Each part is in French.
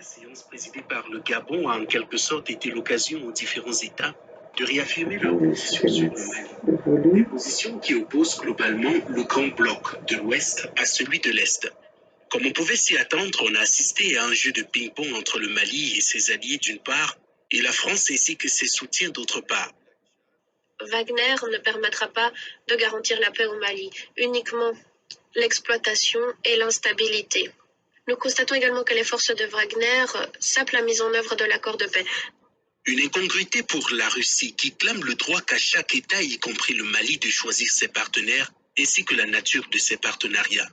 La séance présidée par le Gabon a en quelque sorte été l'occasion aux différents États de réaffirmer leur position sur le Mali. Des positions qui opposent globalement le grand bloc de l'Ouest à celui de l'Est. Comme on pouvait s'y attendre, on a assisté à un jeu de ping-pong entre le Mali et ses alliés d'une part, et la France ainsi que ses soutiens d'autre part. Wagner ne permettra pas de garantir la paix au Mali, uniquement l'exploitation et l'instabilité. Nous constatons également que les forces de Wagner sapent la mise en œuvre de l'accord de paix. Une incongruité pour la Russie qui clame le droit qu'a chaque État, y compris le Mali, de choisir ses partenaires, ainsi que la nature de ses partenariats.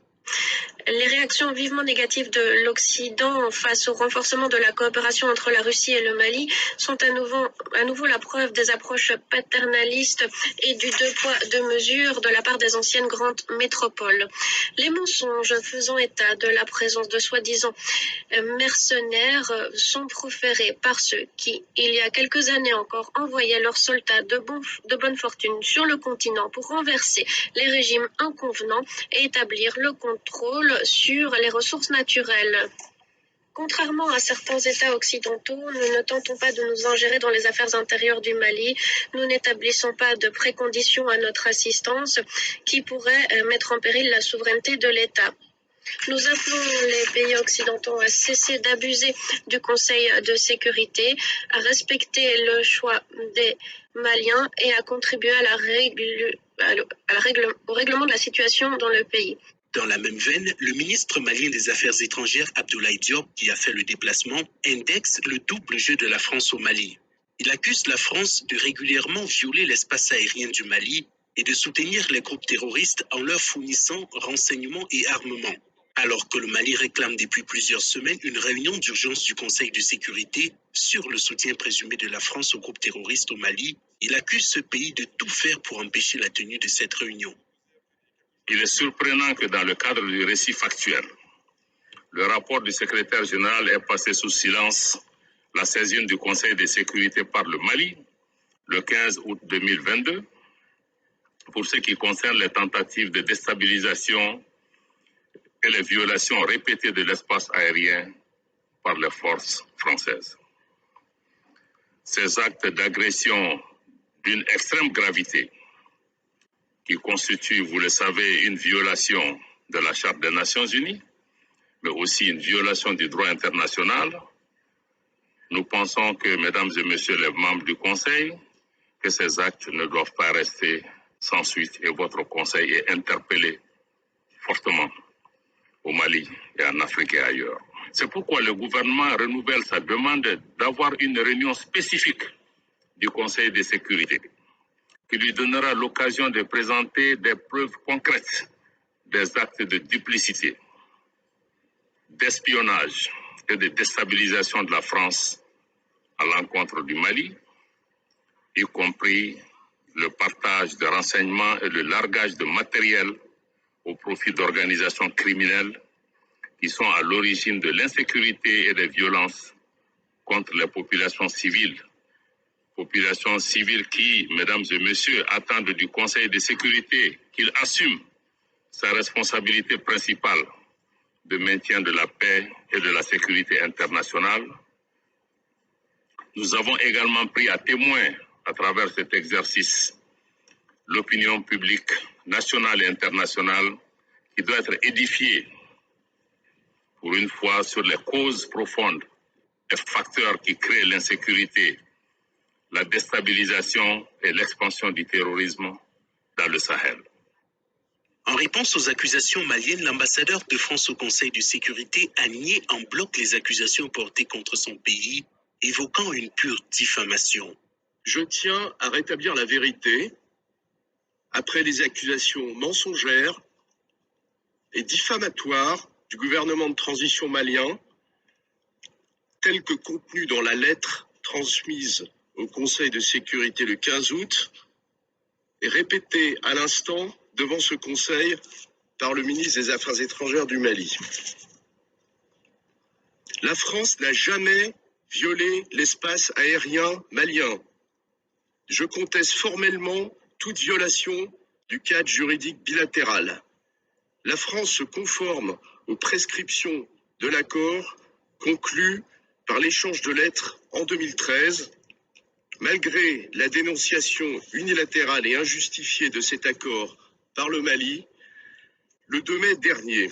Les réactions vivement négatives de l'Occident face au renforcement de la coopération entre la Russie et le Mali sont à nouveau la preuve des approches paternalistes et du deux poids, deux mesures de la part des anciennes grandes métropoles. Les mensonges faisant état de la présence de soi-disant mercenaires sont proférés par ceux qui, il y a quelques années encore, envoyaient leurs soldats de bonne fortune sur le continent pour renverser les régimes inconvenants et établir le contrôle sur les ressources naturelles. Contrairement à certains États occidentaux, nous ne tentons pas de nous ingérer dans les affaires intérieures du Mali. Nous n'établissons pas de préconditions à notre assistance qui pourraient mettre en péril la souveraineté de l'État. Nous appelons les pays occidentaux à cesser d'abuser du Conseil de sécurité, à respecter le choix des Maliens et à contribuer au règlement de la situation dans le pays. Dans la même veine, le ministre malien des Affaires étrangères, Abdoulaye Diop, qui a fait le déplacement, indexe le double jeu de la France au Mali. Il accuse la France de régulièrement violer l'espace aérien du Mali et de soutenir les groupes terroristes en leur fournissant renseignements et armements. Alors que le Mali réclame depuis plusieurs semaines une réunion d'urgence du Conseil de sécurité sur le soutien présumé de la France aux groupes terroristes au Mali, il accuse ce pays de tout faire pour empêcher la tenue de cette réunion. Il est surprenant que dans le cadre du récit factuel, le rapport du secrétaire général ait passé sous silence la saisine du Conseil de sécurité par le Mali le 15 août 2022 pour ce qui concerne les tentatives de déstabilisation et les violations répétées de l'espace aérien par les forces françaises. Ces actes d'agression d'une extrême gravité qui constituent, vous le savez, une violation de la Charte des Nations Unies, mais aussi une violation du droit international. Nous pensons que, mesdames et messieurs les membres du Conseil, que ces actes ne doivent pas rester sans suite et votre Conseil est interpellé fortement au Mali et en Afrique et ailleurs. C'est pourquoi le gouvernement renouvelle sa demande d'avoir une réunion spécifique du Conseil de sécurité qui lui donnera l'occasion de présenter des preuves concrètes des actes de duplicité, d'espionnage et de déstabilisation de la France à l'encontre du Mali, y compris le partage de renseignements et le largage de matériel au profit d'organisations criminelles qui sont à l'origine de l'insécurité et des violences contre les populations civiles. Populations civiles qui, mesdames et messieurs, attendent du Conseil de sécurité qu'il assume sa responsabilité principale de maintien de la paix et de la sécurité internationale. Nous avons également pris à témoin, à travers cet exercice, l'opinion publique nationale et internationale qui doit être édifiée pour une fois sur les causes profondes des facteurs qui créent l'insécurité, la déstabilisation et l'expansion du terrorisme dans le Sahel. En réponse aux accusations maliennes, l'ambassadeur de France au Conseil de sécurité a nié en bloc les accusations portées contre son pays, évoquant une pure diffamation. Je tiens à rétablir la vérité après les accusations mensongères et diffamatoires du gouvernement de transition malien, telles que contenues dans la lettre transmise au Conseil de sécurité le 15 août et répétée à l'instant devant ce Conseil par le ministre des Affaires étrangères du Mali. La France n'a jamais violé l'espace aérien malien. Je conteste formellement toute violation du cadre juridique bilatéral. La France se conforme aux prescriptions de l'accord conclu par l'échange de lettres en 2013, malgré la dénonciation unilatérale et injustifiée de cet accord par le Mali, le 2 mai dernier.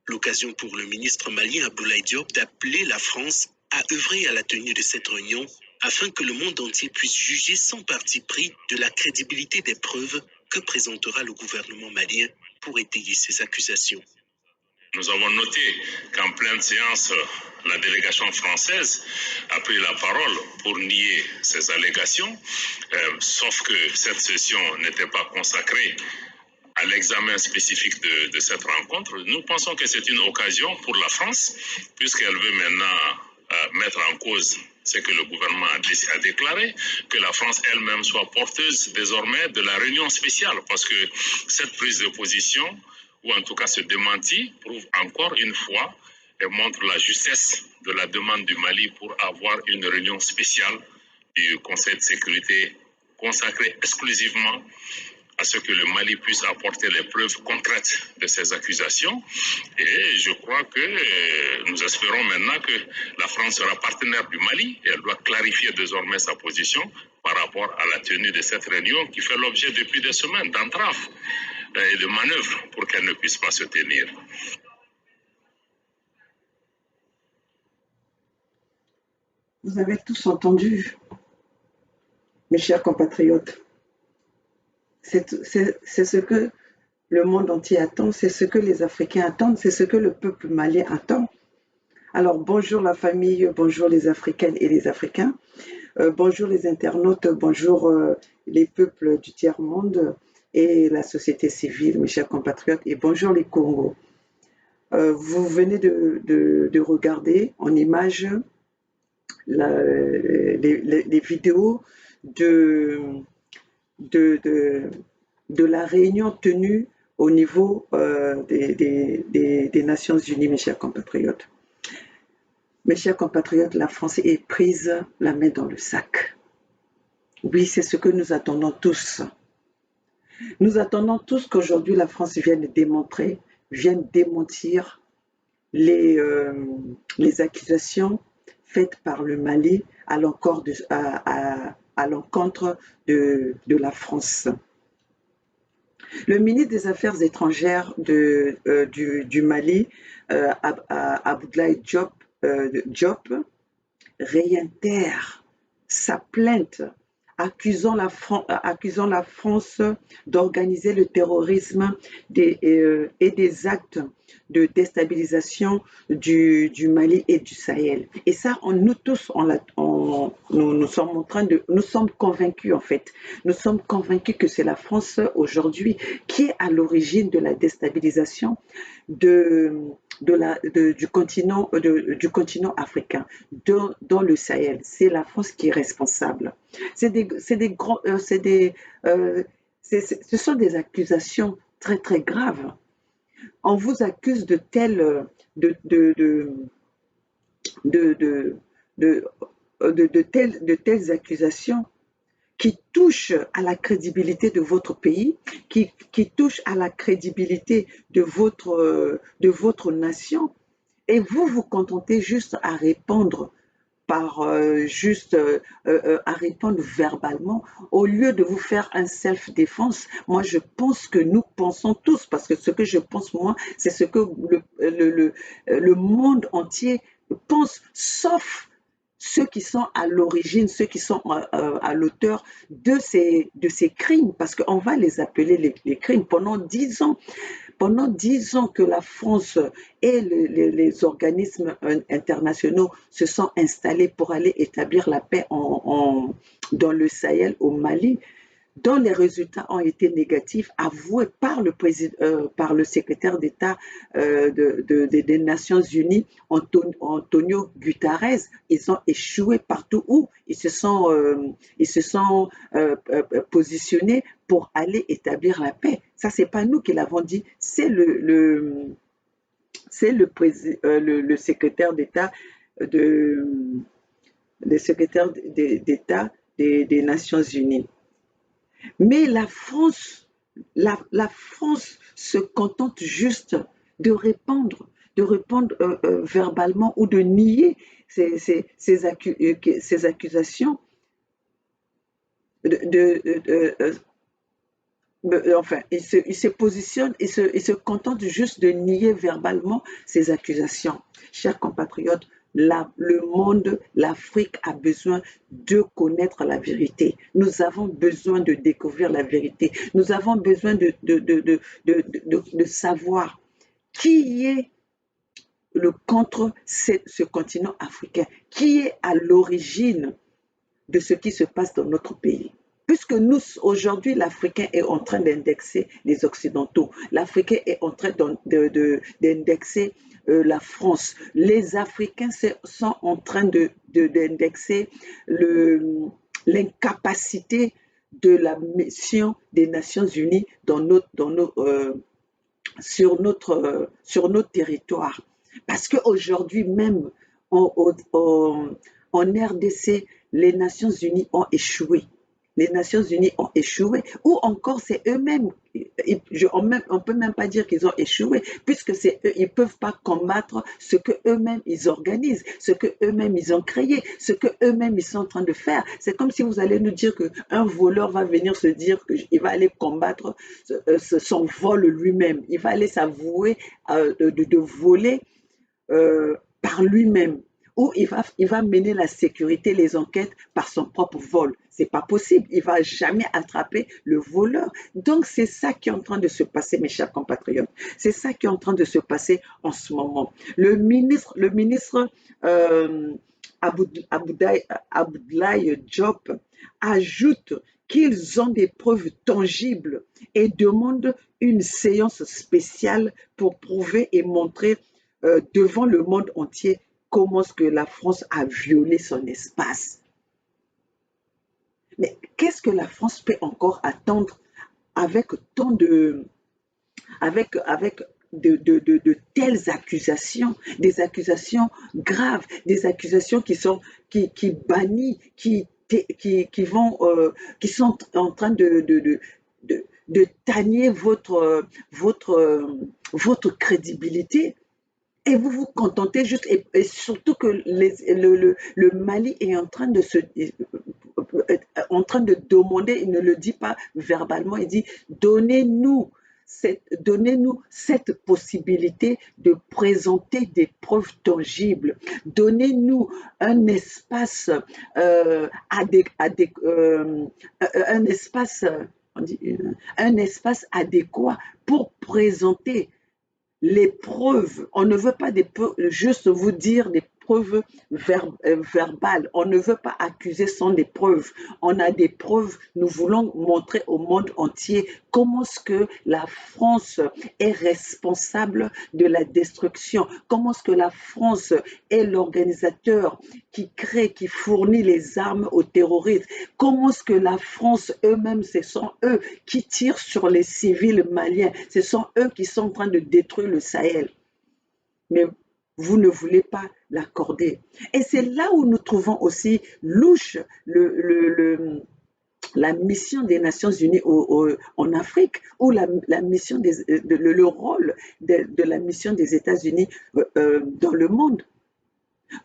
L'occasion pour le ministre malien Abdoulaye Diop d'appeler la France à œuvrer à la tenue de cette réunion afin que le monde entier puisse juger sans parti pris de la crédibilité des preuves que présentera le gouvernement malien pour étayer ces accusations. Nous avons noté qu'en pleine séance, la délégation française a pris la parole pour nier ces allégations, sauf que cette session n'était pas consacrée à l'examen spécifique de cette rencontre. Nous pensons que c'est une occasion pour la France, puisqu'elle veut maintenant mettre en cause ce que le gouvernement a déclaré, que la France elle-même soit porteuse désormais de la réunion spéciale, parce que cette prise de position, ou en tout cas ce démenti, prouve encore une fois et montre la justesse de la demande du Mali pour avoir une réunion spéciale du Conseil de sécurité consacrée exclusivement à ce que le Mali puisse apporter les preuves concrètes de ces accusations. Et je crois que nous espérons maintenant que la France sera partenaire du Mali et elle doit clarifier désormais sa position par rapport à la tenue de cette réunion qui fait l'objet depuis des semaines d'entraves et de manœuvres pour qu'elle ne puisse pas se tenir. Vous avez tous entendu, mes chers compatriotes. C'est ce que le monde entier attend, c'est ce que les Africains attendent, c'est ce que le peuple malien attend. Alors bonjour la famille, bonjour les Africaines et les Africains, bonjour les internautes, bonjour les peuples du tiers-monde et la société civile, mes chers compatriotes, et bonjour les Congos. Vous venez de regarder en images les vidéos de la réunion tenue au niveau des Nations Unies, mes chers compatriotes. Mes chers compatriotes, la France est prise la main dans le sac. Oui, c'est ce que nous attendons tous. Nous attendons tous qu'aujourd'hui la France vienne démontrer, vienne démentir les accusations faites par le Mali à l'encontre de la France. Le ministre des Affaires étrangères du Mali, Abdoulaye Diop, réitère sa plainte accusant la France d'organiser le terrorisme et des actes de déstabilisation du Mali et du Sahel. Et ça, nous tous, nous sommes convaincus en fait. Nous sommes convaincus que c'est la France aujourd'hui qui est à l'origine de la déstabilisation du continent africain, dans le Sahel. C'est la France qui est responsable. Ce sont des accusations très très graves. On vous accuse de telles accusations qui touchent à la crédibilité de votre pays, qui touchent à la crédibilité de votre nation, et vous vous contentez juste à répondre à répondre verbalement au lieu de vous faire un self-défense. Moi, je pense que nous pensons tous, parce que ce que je pense moi, c'est ce que le monde entier pense, sauf ceux qui sont à l'origine, ceux qui sont à l'auteur de ces crimes, parce qu'on va les appeler les crimes. Pendant 10 ans que la France et les organismes internationaux se sont installés pour aller établir la paix dans le Sahel, au Mali, dont les résultats ont été négatifs, avoués par le secrétaire d'État des Nations Unies, Antonio Guterres. Ils ont échoué partout où ils se sont positionnés pour aller établir la paix. Ça, c'est pas nous qui l'avons dit, c'est le secrétaire d'État des Nations Unies. Mais la France se contente juste de répondre verbalement ou de nier ces accusations enfin, il se positionne, il se contente juste de nier verbalement ces accusations. Chers compatriotes, le monde, l'Afrique a besoin de connaître la vérité. Nous avons besoin de découvrir la vérité. Nous avons besoin de savoir qui est contre ce continent africain, qui est à l'origine de ce qui se passe dans notre pays. Puisque nous, aujourd'hui, l'Africain est en train d'indexer les Occidentaux, l'Africain est en train d'indexer la France, les Africains sont en train d'indexer l'incapacité de la mission des Nations Unies sur notre territoire. Parce qu'aujourd'hui même, en RDC, les Nations Unies ont échoué. Les Nations Unies ont échoué, ou encore c'est eux-mêmes, on ne peut même pas dire qu'ils ont échoué, puisque c'est eux, ils ne peuvent pas combattre ce que eux-mêmes ils organisent, ce que eux-mêmes ils ont créé, ce que eux-mêmes ils sont en train de faire. C'est comme si vous allez nous dire qu'un voleur va venir se dire qu'il va aller combattre son vol lui-même, il va aller s'avouer de voler par lui-même, ou il va mener la sécurité, les enquêtes par son propre vol. C'est pas possible, il va jamais attraper le voleur. Donc c'est ça qui est en train de se passer, mes chers compatriotes. C'est ça qui est en train de se passer en ce moment. Le ministre Abdoulaye Diop ajoute qu'ils ont des preuves tangibles et demande une séance spéciale pour prouver et montrer devant le monde entier comment est-ce que la France a violé son espace. Mais qu'est-ce que la France peut encore attendre avec tant de telles accusations, des accusations graves, des accusations qui bannissent, qui sont en train de tagner votre crédibilité. Et vous vous contentez juste, et surtout que le Mali est en train de demander, il ne le dit pas verbalement, il dit donnez-nous cette possibilité de présenter des preuves tangibles. Donnez-nous un espace un espace adéquat pour présenter les preuves. On ne veut pas juste vous dire des preuves verbales. On ne veut pas accuser sans des preuves. On a des preuves. Nous voulons montrer au monde entier comment est-ce que la France est responsable de la destruction. Comment est-ce que la France est l'organisateur qui crée, qui fournit les armes aux terroristes. Comment est-ce que la France eux-mêmes, ce sont eux qui tirent sur les civils maliens. Ce sont eux qui sont en train de détruire le Sahel. Mais vous ne voulez pas l'accorder. Et c'est là où nous trouvons aussi louche la mission des Nations Unies en Afrique, ou la mission le rôle de la mission des États-Unis dans le monde.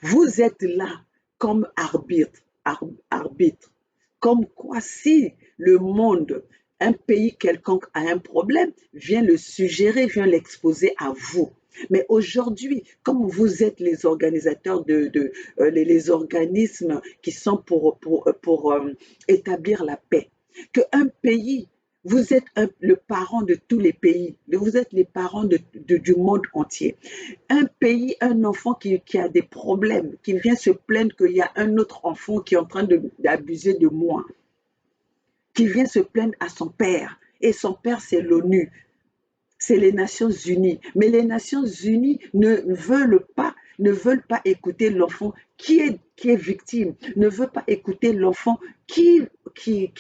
Vous êtes là comme arbitre, comme quoi si le monde, un pays quelconque a un problème, vient le suggérer, vient l'exposer à vous. Mais aujourd'hui, comme vous êtes les organisateurs les organismes qui sont pour établir la paix, qu'un pays, vous êtes le parent de tous les pays, vous êtes les parents du monde entier. Un pays, un enfant qui a des problèmes, qui vient se plaindre qu'il y a un autre enfant qui est en train d'abuser de moi, qui vient se plaindre à son père, et son père c'est l'ONU. C'est les Nations Unies. Mais les Nations Unies ne veulent pas écouter l'enfant qui est victime, ne veut pas écouter l'enfant qui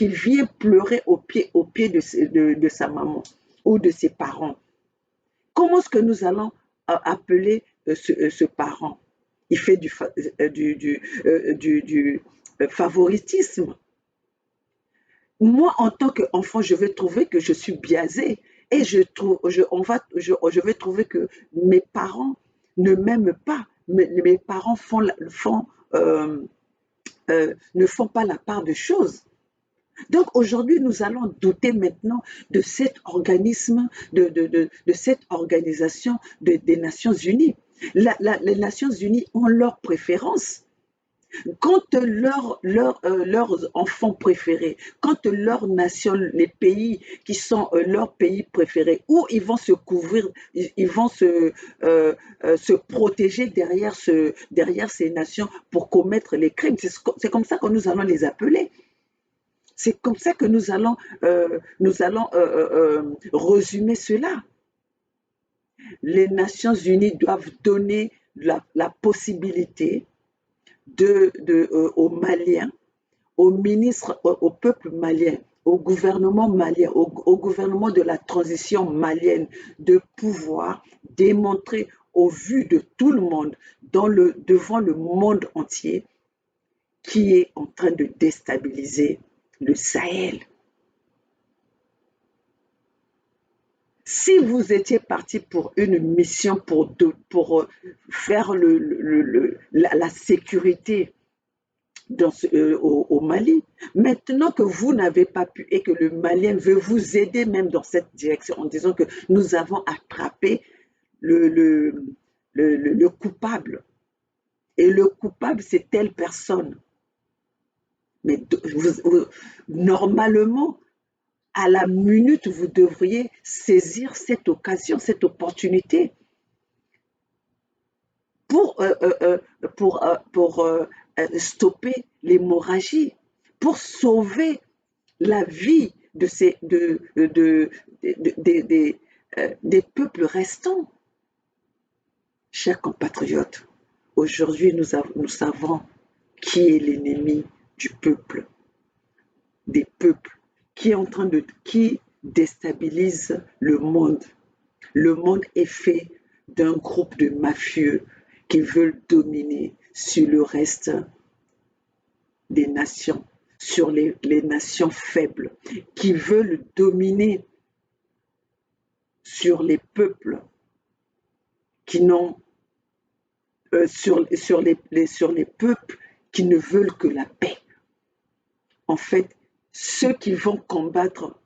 vient pleurer au pied de sa maman ou de ses parents. Comment est-ce que nous allons appeler ce parent? Il fait du favoritisme. Moi, en tant qu'enfant, je vais trouver que je suis biaisée. Et je vais trouver que mes parents, ne m'aiment pas. Mes parents ne font pas la part de choses. Donc aujourd'hui, nous allons douter maintenant de cet organisme, de cette organisation des Nations Unies. Les Nations Unies ont leurs préférences. Quand leurs enfants préférés, quand leurs nations, les pays qui sont leurs pays préférés, où ils vont se couvrir, ils vont se protéger derrière ces nations pour commettre les crimes. C'est comme ça que nous allons les appeler. C'est comme ça que nous allons résumer cela. Les Nations Unies doivent donner la possibilité aux Maliens, aux ministres, au peuple malien, au gouvernement malien, au gouvernement de la transition malienne, de pouvoir démontrer au vu de tout le monde, devant le monde entier, qui est en train de déstabiliser le Sahel. Si vous étiez parti pour une mission pour faire la sécurité au Mali, maintenant que vous n'avez pas pu et que le Malien veut vous aider même dans cette direction en disant que nous avons attrapé le coupable, et le coupable c'est telle personne. Mais normalement, à la minute, vous devriez saisir cette occasion, cette opportunité pour stopper l'hémorragie, pour sauver la vie des peuples restants. Chers compatriotes, aujourd'hui nous savons qui est l'ennemi du peuple, des peuples, qui déstabilise le monde. Le monde est fait d'un groupe de mafieux qui veulent dominer sur le reste des nations, sur les nations faibles, qui veulent dominer sur les peuples qui n'ont sur les peuples qui ne veulent que la paix. En fait, ceux qui vont combattre,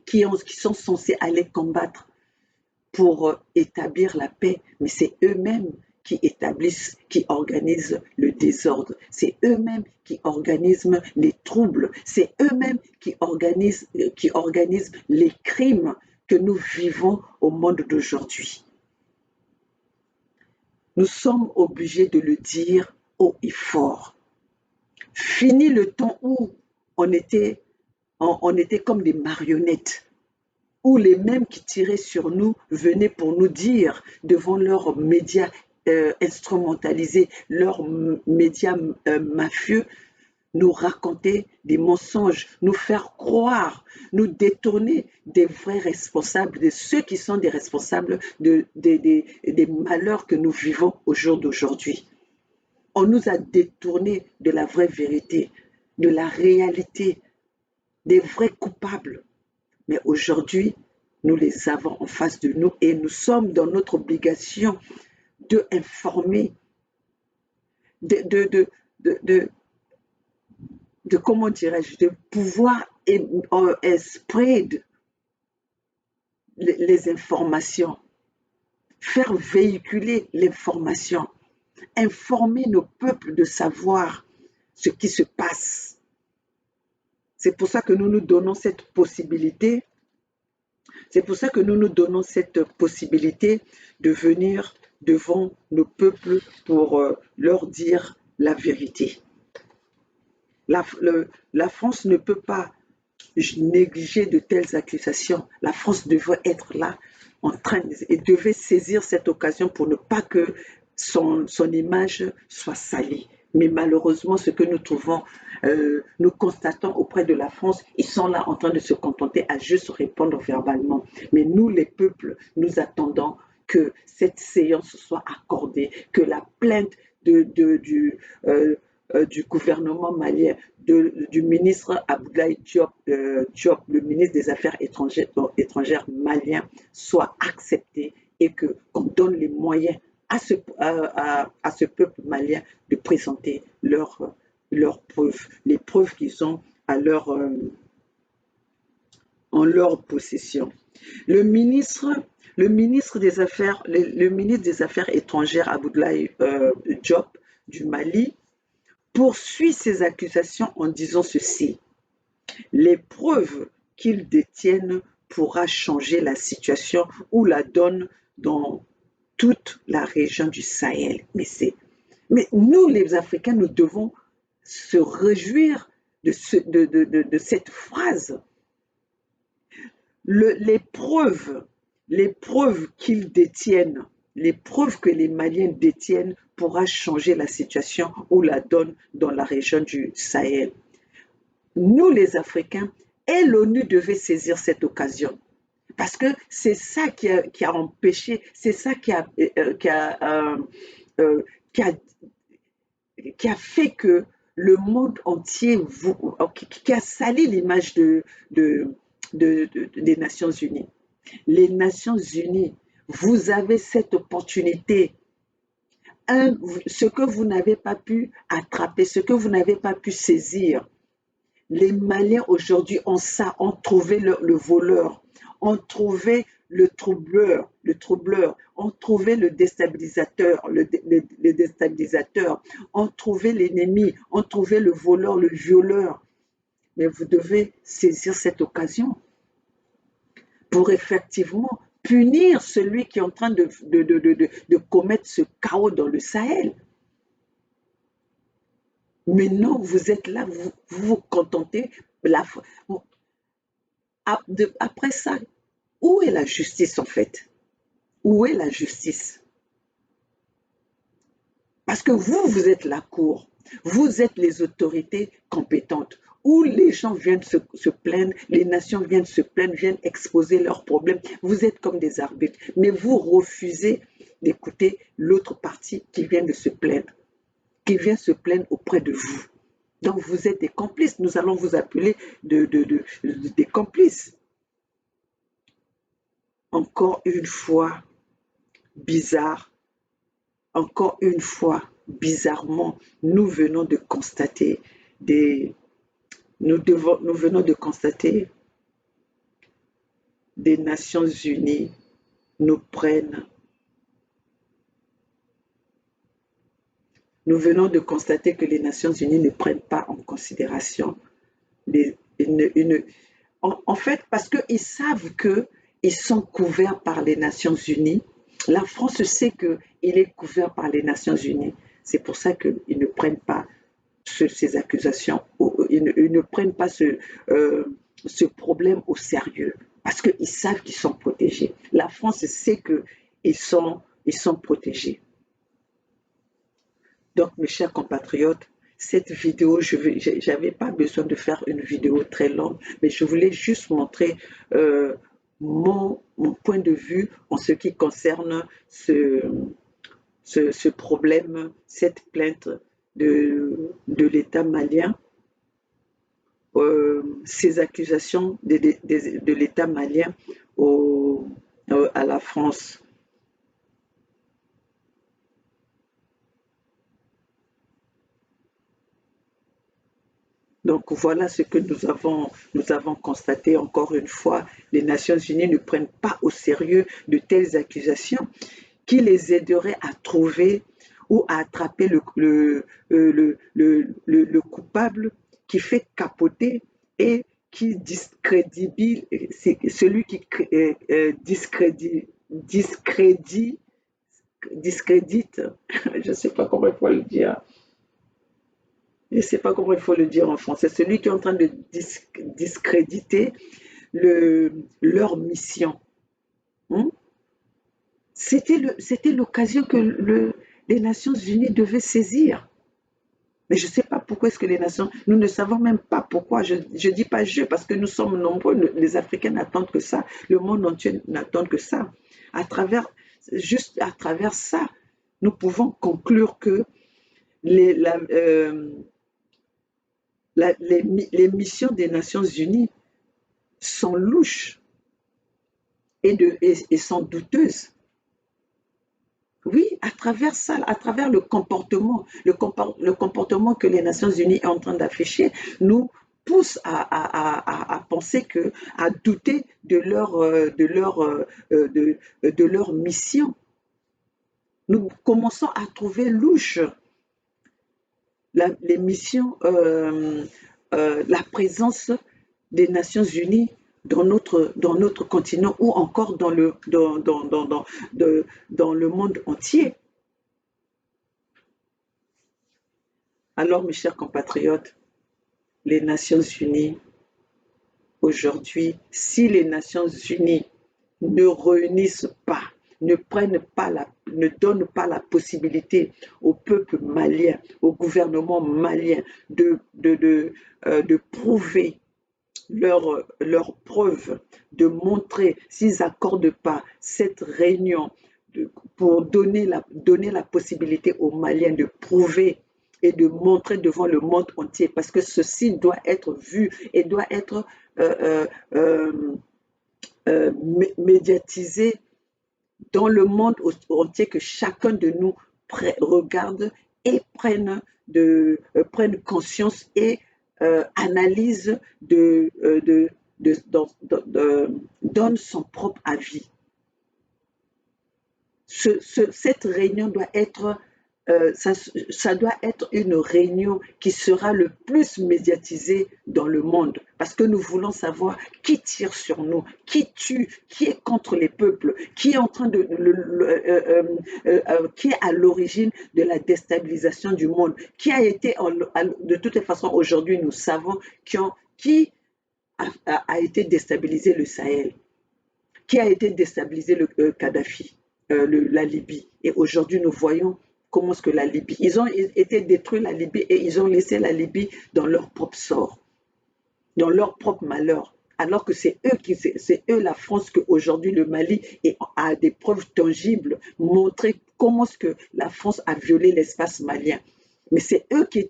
qui sont censés aller combattre pour établir la paix, mais c'est eux-mêmes qui organisent le désordre, c'est eux-mêmes qui organisent les troubles, c'est eux-mêmes qui organisent les crimes que nous vivons au monde d'aujourd'hui. Nous sommes obligés de le dire haut et fort. Fini le temps où on était comme des marionnettes, où les mêmes qui tiraient sur nous venaient pour nous dire devant leurs médias instrumentalisés, leurs médias mafieux, nous raconter des mensonges, nous faire croire, nous détourner des vrais responsables, de ceux qui sont des responsables des malheurs que nous vivons au jour d'aujourd'hui. On nous a détournés de la vraie vérité, de la réalité, des vrais coupables. Mais aujourd'hui, nous les avons en face de nous et nous sommes dans notre obligation de informer, comment dirais-je, de pouvoir spread les informations, faire véhiculer l'information, informer nos peuples de savoir ce qui se passe. C'est pour ça que nous nous donnons cette possibilité. C'est pour ça que nous nous donnons cette possibilité de venir devant nos peuples pour leur dire la vérité. La France ne peut pas négliger de telles accusations. La France devait être là et devait saisir cette occasion pour ne pas que son image soit salie. Mais malheureusement, ce que nous trouvons, nous constatons auprès de la France, ils sont là en train de se contenter à juste répondre verbalement. Mais nous, les peuples, nous attendons que cette séance soit accordée, que la plainte du gouvernement malien, du ministre Abdoulaye Diop, le ministre des Affaires étrangères malien, soit acceptée et qu'on donne les moyens à ce peuple malien de présenter leurs preuves, les preuves qu'ils ont en leur possession. Le ministre des Affaires étrangères Abdoulaye Diop du Mali poursuit ces accusations en disant ceci: les preuves qu'ils détiennent pourra changer la situation ou la donne dans toute la région du Sahel. Mais nous, les Africains, nous devons se réjouir de cette phrase. Les preuves qu'ils détiennent, les preuves que les Maliens détiennent pourra changer la situation ou la donne dans la région du Sahel. Nous, les Africains, et l'ONU devait saisir cette occasion. Parce que c'est ça qui a empêché, c'est ça qui a fait que le monde entier, qui a sali l'image des Nations Unies. Les Nations Unies, vous avez cette opportunité. Ce que vous n'avez pas pu attraper, ce que vous n'avez pas pu saisir. Les Maliens aujourd'hui ont ça, ont trouvé le voleur, ont trouvé le troubleur, ont trouvé le déstabilisateur, ont trouvé l'ennemi, ont trouvé le voleur, le violeur. Mais vous devez saisir cette occasion pour effectivement punir celui qui est en train de commettre ce chaos dans le Sahel. Mais non, vous êtes là, vous vous contentez. Après ça, où est la justice en fait? Où est la justice? Parce que vous êtes la cour, vous êtes les autorités compétentes, où les gens viennent se plaindre, les nations viennent se plaindre, viennent exposer leurs problèmes. Vous êtes comme des arbitres, mais vous refusez d'écouter l'autre partie qui vient de se plaindre, qui vient se plaindre auprès de vous. Donc vous êtes des complices, nous allons vous appeler des complices. Encore une fois, bizarre, encore une fois, bizarrement, nous venons de constater des Nations Unies nous venons de constater que les Nations Unies ne prennent pas en considération en fait, parce qu'ils savent qu'ils sont couverts par les Nations Unies. La France sait qu'il est couvert par les Nations Unies. C'est pour ça qu'ils ne prennent pas ces accusations, ils ne prennent pas ce problème au sérieux, parce qu'ils savent qu'ils sont protégés. La France sait qu'ils sont protégés. Donc, mes chers compatriotes, cette vidéo, je n'avais pas besoin de faire une vidéo très longue, mais je voulais juste montrer mon point de vue en ce qui concerne ce problème, cette plainte de l'État malien, ces accusations de l'État malien à la France. Donc voilà ce que nous avons constaté encore une fois. Les Nations Unies ne prennent pas au sérieux de telles accusations qui les aideraient à trouver ou à attraper le coupable qui fait capoter et qui discrédite, celui qui discrédite, je ne sais pas comment il faut le dire. Je ne sais pas comment il faut le dire en français, celui qui est en train de discréditer leur mission. C'était l'occasion que les Nations Unies devaient saisir. Mais je ne sais pas pourquoi est-ce que nous ne savons même pas pourquoi, je ne dis pas parce que nous sommes nombreux, les Africains n'attendent que ça, le monde entier n'attend que ça. Juste à travers ça, nous pouvons conclure que les missions des Nations Unies sont louches et sont douteuses. Oui, à travers ça, à travers le comportement que les Nations Unies est en train d'afficher, nous pousse à penser que, à douter de leur mission. Nous commençons à trouver louche les missions, la présence des Nations Unies dans notre continent ou encore dans le monde entier. Alors, mes chers compatriotes, les Nations Unies, aujourd'hui, si les Nations Unies ne réunissent pas, ne donnent pas la possibilité au peuple malien, au gouvernement malien de prouver leurs preuves, de montrer s'ils n'accordent pas cette réunion pour donner la possibilité aux Maliens de prouver et de montrer devant le monde entier, parce que ceci doit être vu et doit être euh, euh, médiatisé dans le monde entier, que chacun de nous regarde et prenne conscience et analyse donne son propre avis. Cette réunion doit être, ça doit être une réunion qui sera le plus médiatisée dans le monde, parce que nous voulons savoir qui tire sur nous, qui tue, qui est contre les peuples, qui est en train qui est à l'origine de la déstabilisation du monde, qui a été, de toutes les façons, aujourd'hui, nous savons qui a été déstabilisé le Sahel, qui a été déstabilisé le Kadhafi, la Libye. Et aujourd'hui, nous voyons comment est-ce que la Libye, ils ont été détruits, la Libye, et ils ont laissé la Libye dans leur propre sort, dans leur propre malheur. Alors que c'est eux, la France, qu'aujourd'hui le Mali a des preuves tangibles, montrer comment est-ce que la France a violé l'espace malien. Mais c'est eux qui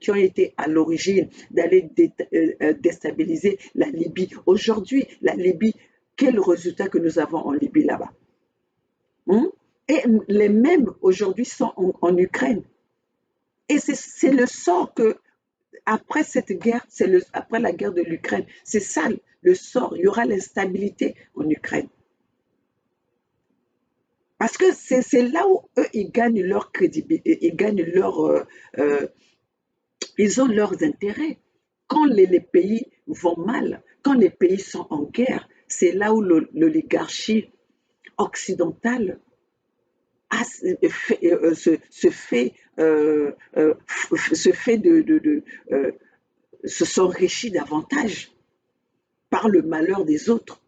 ont été à l'origine d'aller déstabiliser la Libye. Aujourd'hui, la Libye, quel résultat que nous avons en Libye là-bas? Et les mêmes aujourd'hui sont en Ukraine. Et c'est le sort que, après cette guerre, après la guerre de l'Ukraine, c'est ça le sort. Il y aura l'instabilité en Ukraine. Parce que c'est là où eux, ils gagnent leur crédibilité, ils ont leurs intérêts. Quand les pays vont mal, quand les pays sont en guerre, c'est là où l'oligarchie occidentale s'enrichit davantage par le malheur des autres,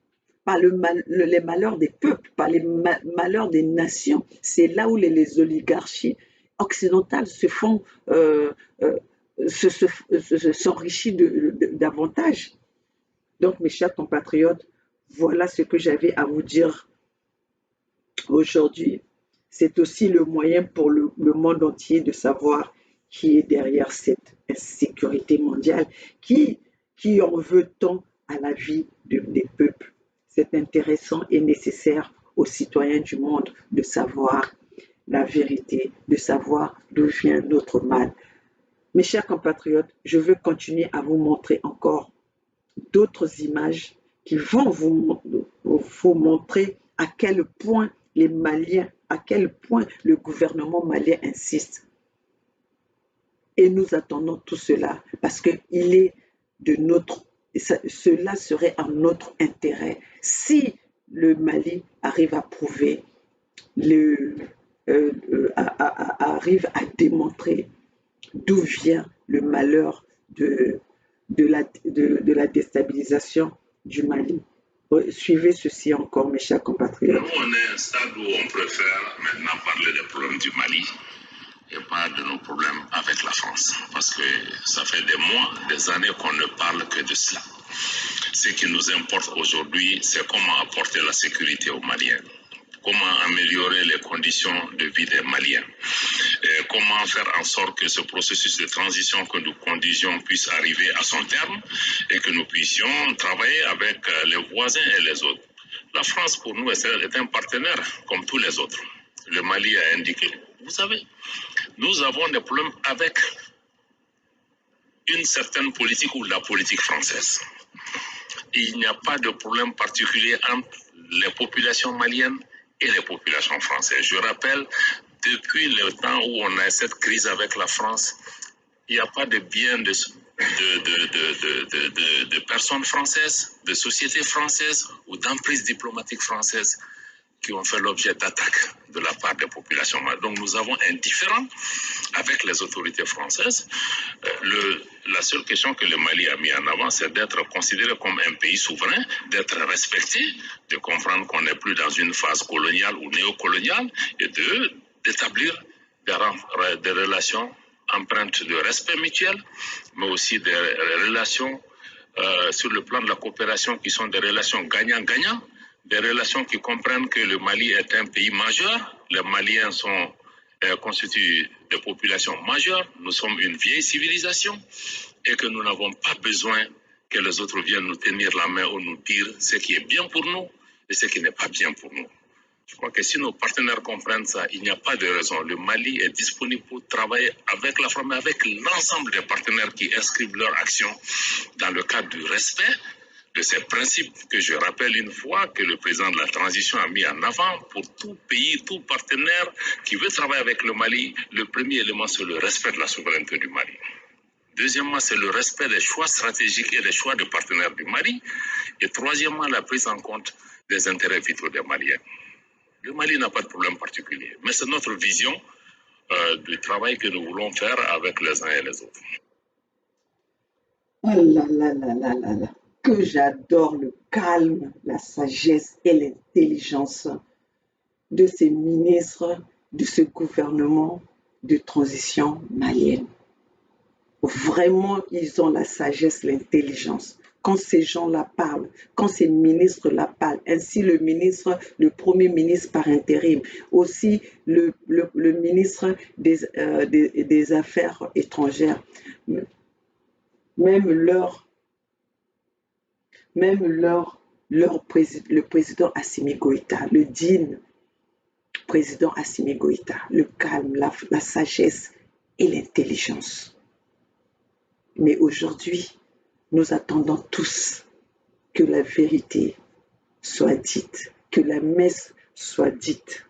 par les malheurs des peuples, par les malheurs des nations. C'est là où les oligarchies occidentales s'enrichissent davantage. Donc, mes chers compatriotes, voilà ce que j'avais à vous dire aujourd'hui. C'est aussi le moyen pour le monde entier de savoir qui est derrière cette insécurité mondiale, qui en veut tant à la vie des peuples. C'est intéressant et nécessaire aux citoyens du monde de savoir la vérité, de savoir d'où vient notre mal. Mes chers compatriotes, je veux continuer à vous montrer encore d'autres images qui vont vous montrer à quel point les Maliens, à quel point le gouvernement malien insiste. Et nous attendons tout cela parce que cela serait en notre intérêt si le Mali arrive à prouver, arrive à démontrer d'où vient le malheur de la déstabilisation du Mali. Suivez ceci encore, mes chers compatriotes. Nous, on est à un stade où on préfère maintenant parler des problèmes du Mali et pas de nos problèmes avec la France. Parce que ça fait des mois, des années qu'on ne parle que de cela. Ce qui nous importe aujourd'hui, c'est comment apporter la sécurité aux Maliens. Comment améliorer les conditions de vie des Maliens. Et comment faire en sorte que ce processus de transition que nous conduisons puisse arriver à son terme et que nous puissions travailler avec les voisins et les autres. La France, pour nous, est un partenaire comme tous les autres. le Mali a indiqué. Vous savez, nous avons des problèmes avec une certaine politique ou la politique française. Il n'y a pas de problème particulier entre les populations maliennes et les populations françaises. Je rappelle, depuis le temps où on a cette crise avec la France, il n'y a pas de biens de personnes françaises, de sociétés françaises ou d'emprises diplomatiques françaises qui ont fait l'objet d'attaques de la part des populations maliennes. Donc nous avons un différend avec les autorités françaises. La seule question que le Mali a mis en avant, c'est d'être considéré comme un pays souverain, d'être respecté, de comprendre qu'on n'est plus dans une phase coloniale ou néocoloniale et d'établir des relations empreintes de respect mutuel, mais aussi des relations sur le plan de la coopération qui sont des relations gagnant-gagnant, des relations qui comprennent que le Mali est un pays majeur, les Maliens sont constituent des populations majeures, nous sommes une vieille civilisation et que nous n'avons pas besoin que les autres viennent nous tenir la main ou nous dire ce qui est bien pour nous et ce qui n'est pas bien pour nous. Je crois que si nos partenaires comprennent ça, il n'y a pas de raison. Le Mali est disponible pour travailler avec la France, mais avec l'ensemble des partenaires qui inscrivent leur action dans le cadre du respect de ces principes que je rappelle une fois que le président de la transition a mis en avant pour tout pays, tout partenaire qui veut travailler avec le Mali. Le premier élément, c'est le respect de la souveraineté du Mali. Deuxièmement, c'est le respect des choix stratégiques et des choix de partenaires du Mali. Et troisièmement, la prise en compte des intérêts vitaux des Maliens. Le Mali n'a pas de problème particulier, mais c'est notre vision du travail que nous voulons faire avec les uns et les autres. Oh là là là là là là, que j'adore le calme, la sagesse et l'intelligence de ces ministres, de ce gouvernement de transition malienne. Vraiment, ils ont la sagesse, l'intelligence. Quand ces gens-là parlent, quand ces ministres-là parlent, ainsi le premier ministre par intérim, aussi le ministre des Affaires étrangères, même le président Assimi Goïta, le digne président Assimi Goïta, le calme, la sagesse et l'intelligence. Mais aujourd'hui, nous attendons tous que la vérité soit dite, que la messe soit dite,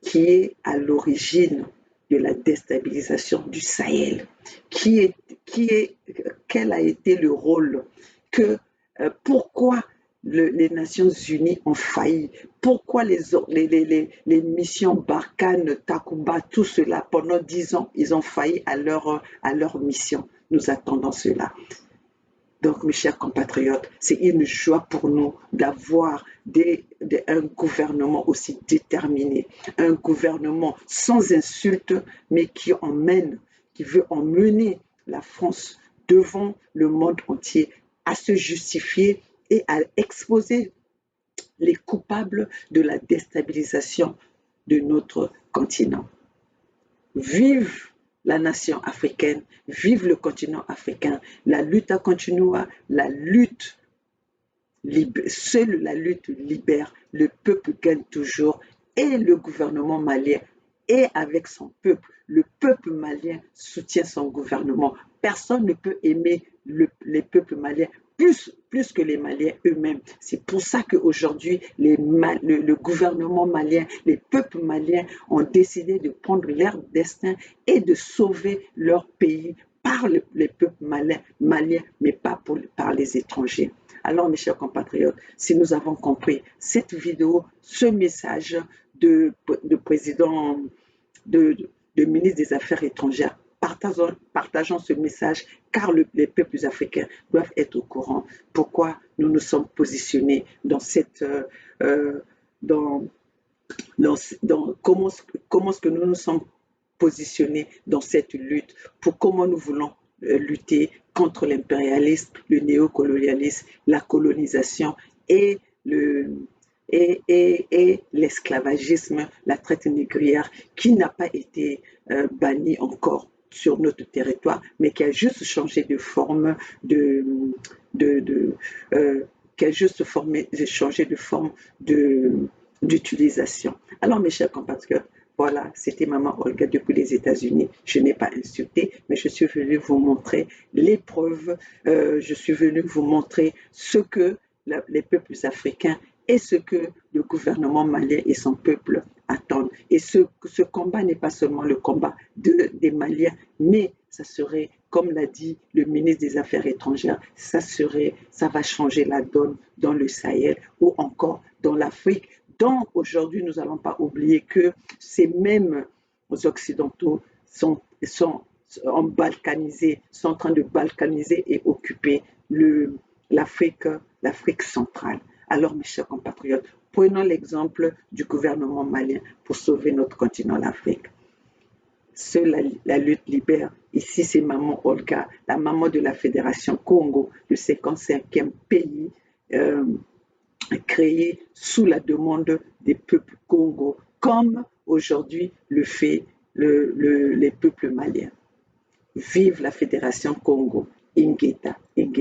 qui est à l'origine de la déstabilisation du Sahel, quel a été le rôle, pourquoi les Nations Unies ont failli, pourquoi les missions Barkhane, Takuba, tout cela, pendant 10 ans, ils ont failli à leur mission. Nous attendons cela. Donc, mes chers compatriotes, c'est une joie pour nous d'avoir un gouvernement aussi déterminé, un gouvernement sans insulte, mais qui veut emmener la France devant le monde entier à se justifier et à exposer les coupables de la déstabilisation de notre continent. Vive la nation africaine, vive le continent africain, la lutte a continué, seule la lutte libère, le peuple gagne toujours et le gouvernement malien est avec son peuple. Le peuple malien soutient son gouvernement. Personne ne peut aimer les peuples maliens plus que les Maliens eux-mêmes. C'est pour ça qu'aujourd'hui, le gouvernement malien, les peuples maliens ont décidé de prendre leur destin et de sauver leur pays par les peuples maliens, mais pas par les étrangers. Alors, mes chers compatriotes, si nous avons compris cette vidéo, ce message de président, de ministre des Affaires étrangères, partageons ce message car les peuples africains doivent être au courant pourquoi nous nous sommes positionnés dans cette comment est-ce que nous nous sommes positionnés dans cette lutte, pour comment nous voulons lutter contre l'impérialisme, le néocolonialisme, la colonisation et l'esclavagisme, la traite négrière qui n'a pas été bannie encore sur notre territoire, mais qui a juste changé de forme d'utilisation. Alors, mes chers compatriotes, voilà, c'était Maman Olga depuis les États-Unis. Je n'ai pas insulté, mais je suis venue vous montrer les preuves. Je suis venue vous montrer ce que les peuples africains et ce que le gouvernement malien et son peuple attendent. Et ce combat n'est pas seulement le combat des Maliens, mais ça serait, comme l'a dit le ministre des Affaires étrangères, ça va changer la donne dans le Sahel ou encore dans l'Afrique. Donc aujourd'hui, nous n'allons pas oublier que ces mêmes Occidentaux sont en train de balkaniser et occuper l'Afrique centrale. Alors, mes chers compatriotes, prenons l'exemple du gouvernement malien pour sauver notre continent, l'Afrique. Seule la lutte libère. Ici, c'est Maman Olga, la maman de la Fédération Congo, le 55e pays créé sous la demande des peuples congos, comme aujourd'hui le fait les peuples maliens. Vive la Fédération Congo, Ingeta, Ingeta.